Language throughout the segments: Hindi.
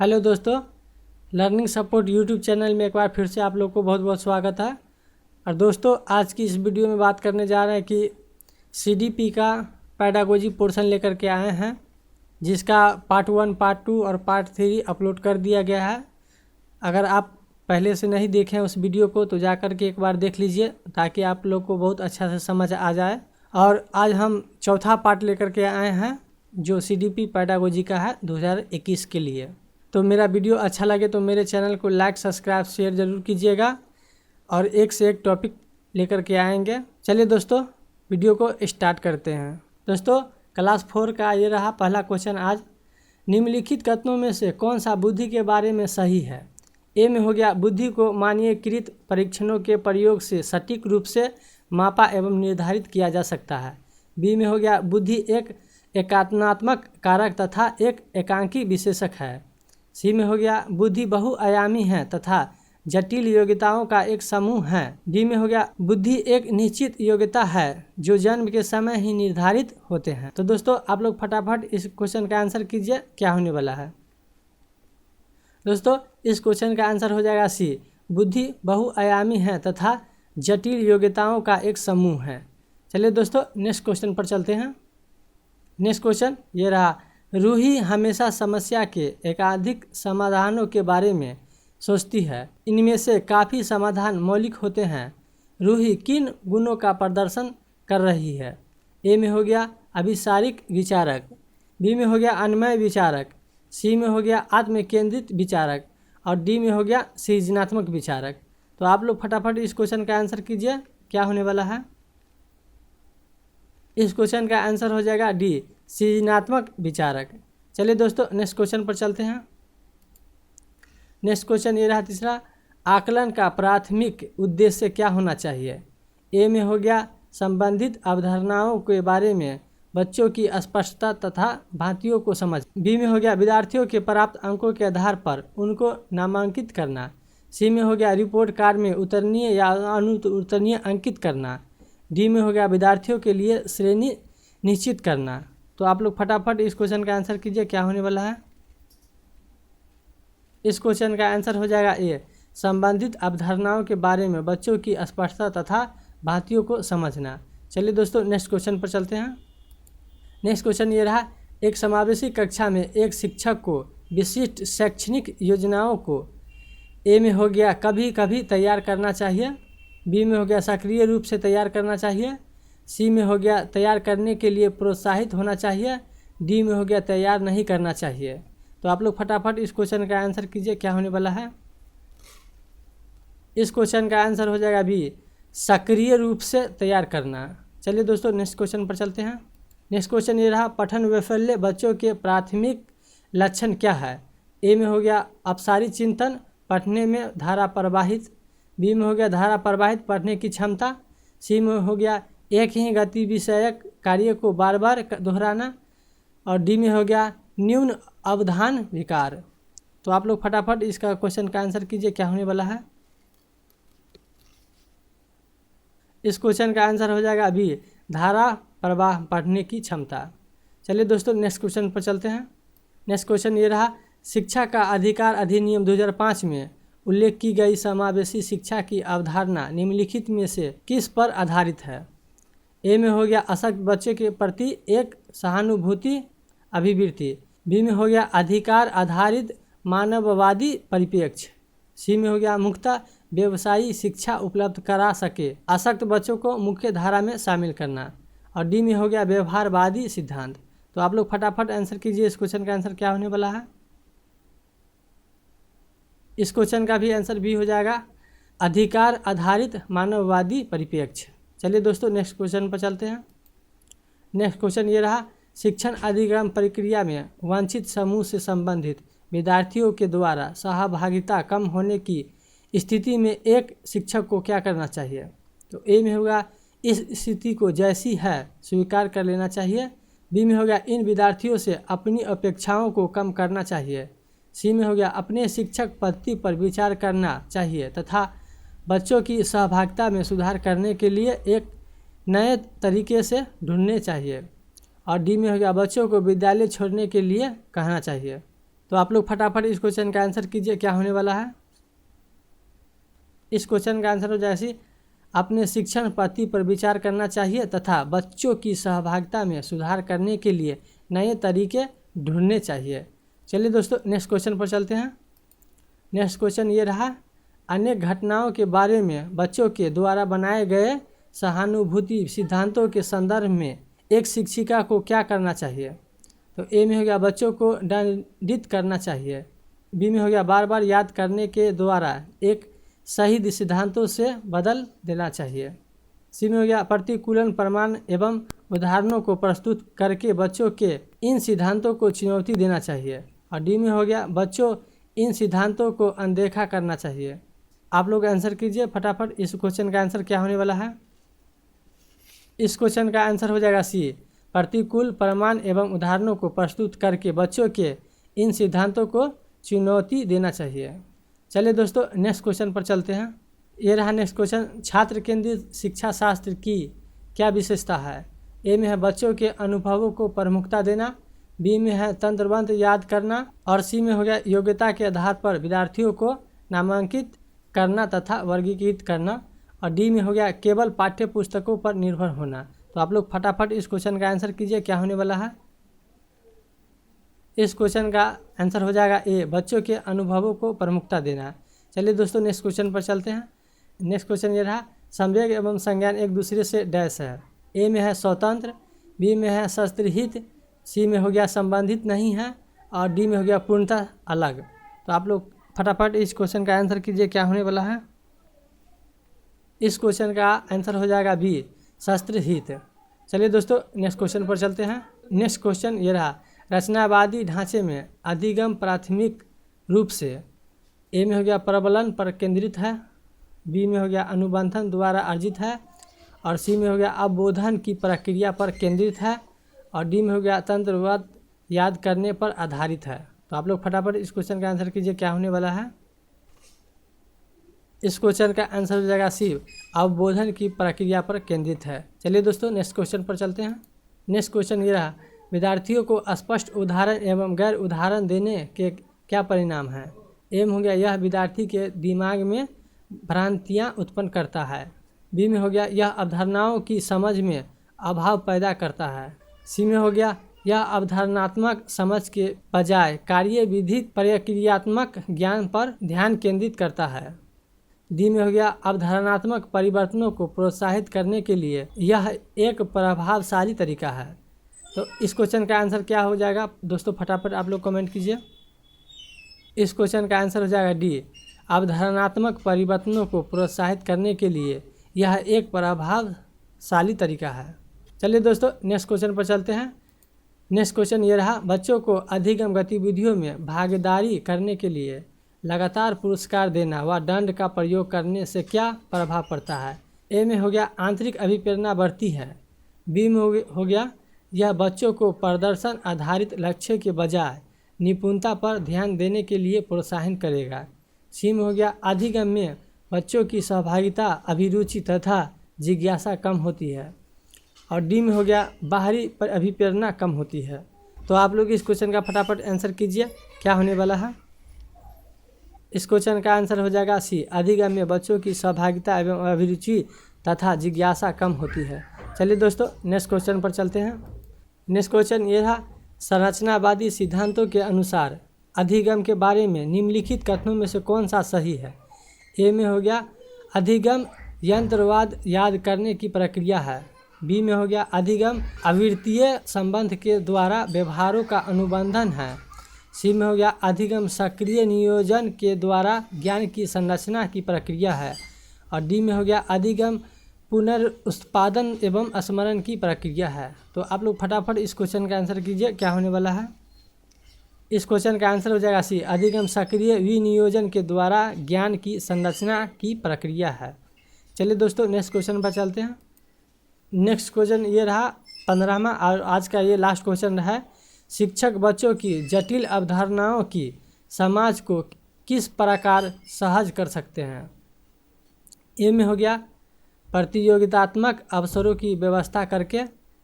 हेलो दोस्तों, लर्निंग सपोर्ट यूट्यूब चैनल में एक बार फिर से आप लोग को बहुत बहुत स्वागत है। और दोस्तों, आज की इस वीडियो में बात करने जा रहे हैं कि सीडीपी का पेडागोजी पोर्शन लेकर के आए हैं, जिसका पार्ट 1, पार्ट 2 और पार्ट 3 अपलोड कर दिया गया है। अगर आप पहले से नहीं देखें उस वीडियो को तो जा कर के एक बार देख लीजिए, ताकि आप लोग को बहुत अच्छा से समझ आ जाए। और आज हम चौथा पार्ट लेकर के आए हैं, जो सीडीपी पेडागोजी का है 2021 के लिए। तो मेरा वीडियो अच्छा लगे तो मेरे चैनल को लाइक, सब्सक्राइब, शेयर ज़रूर कीजिएगा और एक से एक टॉपिक लेकर के आएंगे। चलिए दोस्तों, वीडियो को स्टार्ट करते हैं। दोस्तों, क्लास 4 का ये रहा पहला क्वेश्चन आज। निम्नलिखित कथनों में से कौन सा बुद्धि के बारे में सही है? ए में हो गया, बुद्धि को मानकीकृत परीक्षणों के प्रयोग से सटीक रूप से मापा एवं निर्धारित किया जा सकता है। बी में हो गया, बुद्धि एक एकात्मक कारक तथा एक एकांकी विशेषक है। सी में हो गया, बुद्धि बहुआयामी है तथा जटिल योग्यताओं का एक समूह है। डी में हो गया, बुद्धि एक निश्चित योग्यता है जो जन्म के समय ही निर्धारित होते हैं। तो दोस्तों, आप लोग फटाफट इस क्वेश्चन का आंसर कीजिए, क्या होने वाला है। दोस्तों, इस क्वेश्चन का आंसर हो जाएगा सी, बुद्धि बहुआयामी है तथा जटिल योग्यताओं का एक समूह है। चलिए दोस्तों, नेक्स्ट क्वेश्चन पर चलते हैं। नेक्स्ट क्वेश्चन ये रहा, रूही हमेशा समस्या के एकाधिक समाधानों के बारे में सोचती है। इनमें से काफ़ी समाधान मौलिक होते हैं। रूही किन गुणों का प्रदर्शन कर रही है? ए में हो गया, अभिसारिक विचारक। बी में हो गया, अन्वय विचारक। सी में हो गया, आत्मकेंद्रित विचारक। और डी में हो गया, सृजनात्मक विचारक। तो आप लोग फटाफट इस क्वेश्चन का आंसर कीजिए, क्या होने वाला है। इस क्वेश्चन का आंसर हो जाएगा डी, सृजनात्मक विचारक। चलिए दोस्तों, नेक्स्ट क्वेश्चन पर चलते हैं। नेक्स्ट क्वेश्चन ये रहा तीसरा, आकलन का प्राथमिक उद्देश्य क्या होना चाहिए? ए में हो गया, संबंधित अवधारणाओं के बारे में बच्चों की स्पष्टता तथा भांतियों को समझ। बी में हो गया, विद्यार्थियों के प्राप्त अंकों के आधार पर उनको नामांकित करना। सी में हो गया, रिपोर्ट कार्ड में उतरनीय या अनुत्तरणीय अंकित करना। डी में हो गया, विद्यार्थियों के लिए श्रेणी निश्चित करना। तो आप लोग फटाफट इस क्वेश्चन का आंसर कीजिए, क्या होने वाला है। इस क्वेश्चन का आंसर हो जाएगा ए, संबंधित अवधारणाओं के बारे में बच्चों की स्पष्टता तथा भांतियों को समझना। चलिए दोस्तों, नेक्स्ट क्वेश्चन पर चलते हैं। नेक्स्ट क्वेश्चन ये रहा, एक समावेशी कक्षा में एक शिक्षक को विशिष्ट शैक्षणिक योजनाओं को ए में हो गया, कभी कभी तैयार करना चाहिए। बी में हो गया, सक्रिय रूप से तैयार करना चाहिए। सी में हो गया, तैयार करने के लिए प्रोत्साहित होना चाहिए। डी में हो गया, तैयार नहीं करना चाहिए। तो आप लोग फटाफट इस क्वेश्चन का आंसर कीजिए, क्या होने वाला है। इस क्वेश्चन का आंसर हो जाएगा बी, सक्रिय रूप से तैयार करना। चलिए दोस्तों, नेक्स्ट क्वेश्चन पर चलते हैं। नेक्स्ट क्वेश्चन ये रहा, पठन वैफल्य बच्चों के प्राथमिक लक्षण क्या है? ए में हो गया, अपसारी चिंतन, पढ़ने में धारा प्रवाहित। बी में हो गया, धारा प्रवाहित पढ़ने की क्षमता। सी में हो गया, एक ही गति विषयक कार्य को बार बार दोहराना। और डी में हो गया, न्यून अवधान विकार। तो आप लोग फटाफट इसका क्वेश्चन का आंसर कीजिए, क्या होने वाला है। इस क्वेश्चन का आंसर हो जाएगा अभी, धारा प्रवाह पढ़ने की क्षमता। चलिए दोस्तों, नेक्स्ट क्वेश्चन पर चलते हैं। नेक्स्ट क्वेश्चन ये रहा, शिक्षा का अधिकार अधिनियम 2005 में उल्लेख की गई समावेशी शिक्षा की अवधारणा निम्नलिखित में से किस पर आधारित है? ए में हो गया, अशक्त बच्चे के प्रति एक सहानुभूति अभिवृत्ति। बी में हो गया, अधिकार आधारित मानववादी परिप्रेक्ष्य। सी में हो गया, मुक्ता व्यवसायी शिक्षा उपलब्ध करा सके अशक्त बच्चों को मुख्य धारा में शामिल करना। और डी में हो गया, व्यवहारवादी सिद्धांत। तो आप लोग फटाफट आंसर कीजिए, इस क्वेश्चन का आंसर क्या होने वाला है। इस क्वेश्चन का भी आंसर बी हो जाएगा, अधिकार आधारित मानववादी परिप्रेक्ष्य। चलिए दोस्तों, नेक्स्ट क्वेश्चन पर चलते हैं। नेक्स्ट क्वेश्चन ये रहा, शिक्षण अधिगम प्रक्रिया में वांछित समूह से संबंधित विद्यार्थियों के द्वारा सहभागिता कम होने की स्थिति में एक शिक्षक को क्या करना चाहिए? तो ए में होगा, इस स्थिति को जैसी है स्वीकार कर लेना चाहिए। बी में हो गया, इन विद्यार्थियों से अपनी अपेक्षाओं को कम करना चाहिए। सी में हो गया, अपने शिक्षक पद्धति पर विचार करना चाहिए तथा बच्चों की सहभागिता में सुधार करने के लिए एक नए तरीके से ढूंढने चाहिए। और डी में हो गया, बच्चों को विद्यालय छोड़ने के लिए कहना चाहिए। तो आप लोग फटाफट इस क्वेश्चन का आंसर कीजिए, क्या होने वाला है। इस क्वेश्चन का आंसर हो जाए अपने शिक्षण पद्धति पर विचार करना चाहिए तथा बच्चों की सहभागिता में सुधार करने के लिए नए तरीके ढूंढने चाहिए। चलिए दोस्तों नेक्स्ट क्वेश्चन पर चलते हैं। नेक्स्ट क्वेश्चन ये रहा, अनेक घटनाओं के बारे में बच्चों के द्वारा बनाए गए सहानुभूति सिद्धांतों के संदर्भ में एक शिक्षिका को क्या करना चाहिए। तो ए में हो गया बच्चों को दंडित करना चाहिए। बी में हो गया बार बार याद करने के द्वारा एक सही सिद्धांतों से बदल देना चाहिए। सी में हो गया प्रतिकूलन प्रमाण एवं उदाहरणों को प्रस्तुत करके बच्चों के इन सिद्धांतों को चुनौती देना चाहिए। और डी में हो गया बच्चों इन सिद्धांतों को अनदेखा करना चाहिए। आप लोग आंसर कीजिए फटाफट, इस क्वेश्चन का आंसर क्या होने वाला है। इस क्वेश्चन का आंसर हो जाएगा सी, प्रतिकूल प्रमाण एवं उदाहरणों को प्रस्तुत करके बच्चों के इन सिद्धांतों को चुनौती देना चाहिए। चलिए दोस्तों नेक्स्ट क्वेश्चन पर चलते हैं। ये रहा नेक्स्ट क्वेश्चन, छात्र केंद्रित शिक्षा शास्त्र की क्या विशेषता है। ए में है बच्चों के अनुभवों को प्रमुखता देना, बी में है तंत्रबद्ध याद करना, और सी में हो गया योग्यता के आधार पर विद्यार्थियों को नामांकित करना तथा वर्गीकृत करना, और डी में हो गया केवल पाठ्य पुस्तकों पर निर्भर होना। तो आप लोग फटाफट इस क्वेश्चन का आंसर कीजिए, क्या होने वाला है। इस क्वेश्चन का आंसर हो जाएगा ए, बच्चों के अनुभवों को प्रमुखता देना। चलिए दोस्तों नेक्स्ट क्वेश्चन पर चलते हैं। नेक्स्ट क्वेश्चन ये रहा, संवेग एवं संज्ञान एक दूसरे से डैश है। ए में है स्वतंत्र, बी में है शस्त्रहित, सी में हो गया संबंधित नहीं है, और डी में हो गया पूर्णतः अलग। तो आप लोग फटाफट इस क्वेश्चन का आंसर कीजिए, क्या होने वाला है। इस क्वेश्चन का आंसर हो जाएगा बी, शस्त्रहित। चलिए दोस्तों नेक्स्ट क्वेश्चन पर चलते हैं। नेक्स्ट क्वेश्चन ये रहा, रचनावादी ढांचे में अधिगम प्राथमिक रूप से ए में हो गया प्रबलन पर केंद्रित है, बी में हो गया अनुबंधन द्वारा अर्जित है, और सी में हो गया अवबोधन की प्रक्रिया पर केंद्रित है, और डी में हो गया तंत्रबद्ध याद करने पर आधारित है। तो आप लोग फटाफट इस क्वेश्चन का आंसर कीजिए, क्या होने वाला है। इस क्वेश्चन का आंसर हो जाएगा सी, अवबोधन की प्रक्रिया पर केंद्रित है। चलिए दोस्तों नेक्स्ट क्वेश्चन पर चलते हैं। नेक्स्ट क्वेश्चन ये रहा, विद्यार्थियों को स्पष्ट उदाहरण एवं गैर उदाहरण देने के क्या परिणाम है। ए में हो गया यह विद्यार्थी के दिमाग में भ्रांतियाँ उत्पन्न करता है, बी में हो गया यह अवधारणाओं की समझ में अभाव पैदा करता है, सी में हो गया यह अवधारणात्मक समझ के बजाय कार्यविधिक प्रक्रियात्मक ज्ञान पर ध्यान केंद्रित करता है, डी में हो गया अवधारणात्मक परिवर्तनों को प्रोत्साहित करने के लिए यह एक प्रभावशाली तरीका है। तो इस क्वेश्चन का आंसर क्या हो जाएगा दोस्तों, फटाफट आप लोग कमेंट कीजिए। इस क्वेश्चन का आंसर हो जाएगा डी, अवधारणात्मक परिवर्तनों को प्रोत्साहित करने के लिए यह एक प्रभावशाली तरीका है। चलिए दोस्तों नेक्स्ट क्वेश्चन पर चलते हैं। नेक्स्ट क्वेश्चन ये रहा, बच्चों को अधिगम गतिविधियों में भागीदारी करने के लिए लगातार पुरस्कार देना व दंड का प्रयोग करने से क्या प्रभाव पड़ता है। ए में हो गया आंतरिक अभिप्रेरणा बढ़ती है, बी में हो गया यह बच्चों को प्रदर्शन आधारित लक्ष्य के बजाय निपुणता पर ध्यान देने के लिए प्रोत्साहन करेगा, सी में हो गया अधिगम में बच्चों की सहभागिता अभिरुचि तथा जिज्ञासा कम होती है, और डी में हो गया बाहरी अभिप्रेरणा कम होती है। तो आप लोग इस क्वेश्चन का फटाफट आंसर कीजिए, क्या होने वाला है। इस क्वेश्चन का आंसर हो जाएगा सी, अधिगम में बच्चों की सहभागिता एवं अभिरुचि तथा जिज्ञासा कम होती है। चलिए दोस्तों नेक्स्ट क्वेश्चन पर चलते हैं। नेक्स्ट क्वेश्चन ये रहा, संरचनावादी सिद्धांतों के अनुसार अधिगम के बारे में निम्नलिखित कथनों में से कौन सा सही है। ए में हो गया अधिगम यंत्रवाद याद करने की प्रक्रिया है, बी में हो गया अधिगम आवृत्तीय संबंध के द्वारा व्यवहारों का अनुबंधन है, सी में हो गया अधिगम सक्रिय नियोजन के द्वारा ज्ञान की संरचना की प्रक्रिया है, और डी में हो गया अधिगम पुनरुत्पादन एवं स्मरण की प्रक्रिया है। तो आप लोग फटाफट इस क्वेश्चन का आंसर कीजिए, क्या होने वाला है। इस क्वेश्चन का आंसर हो जाएगा सी, अधिगम सक्रिय विनियोजन के द्वारा ज्ञान की संरचना की प्रक्रिया है। चलिए दोस्तों नेक्स्ट क्वेश्चन पर चलते हैं। नेक्स्ट क्वेश्चन ये रहा 15वां और आज का ये लास्ट क्वेश्चन है, शिक्षक बच्चों की जटिल अवधारणाओं की समाज को किस प्रकार सहज कर सकते हैं। ए में हो गया प्रतियोगितात्मक अवसरों की व्यवस्था करके,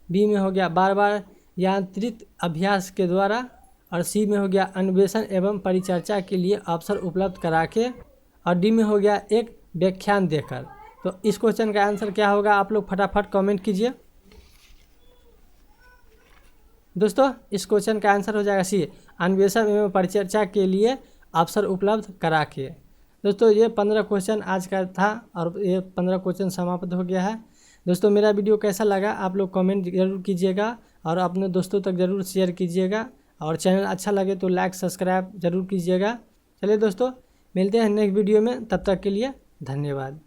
बी में हो गया बार बार यांत्रित अभ्यास के द्वारा, और सी में हो गया अन्वेषण एवं परिचर्चा के लिए अवसर उपलब्ध करा के, और डी में हो गया एक व्याख्यान देकर। तो इस क्वेश्चन का आंसर क्या होगा, आप लोग फटाफट कमेंट कीजिए। दोस्तों इस क्वेश्चन का आंसर हो जाएगा सी, अन्वेषण एवं परिचर्चा के लिए अवसर उपलब्ध करा के। दोस्तों ये 15 क्वेश्चन आज का था और ये 15 क्वेश्चन समाप्त हो गया है। दोस्तों मेरा वीडियो कैसा लगा आप लोग कमेंट जरूर कीजिएगा और अपने दोस्तों तक ज़रूर शेयर कीजिएगा, और चैनल अच्छा लगे तो लाइक सब्सक्राइब जरूर कीजिएगा। चलिए दोस्तों मिलते हैं नेक्स्ट वीडियो में, तब तक के लिए धन्यवाद।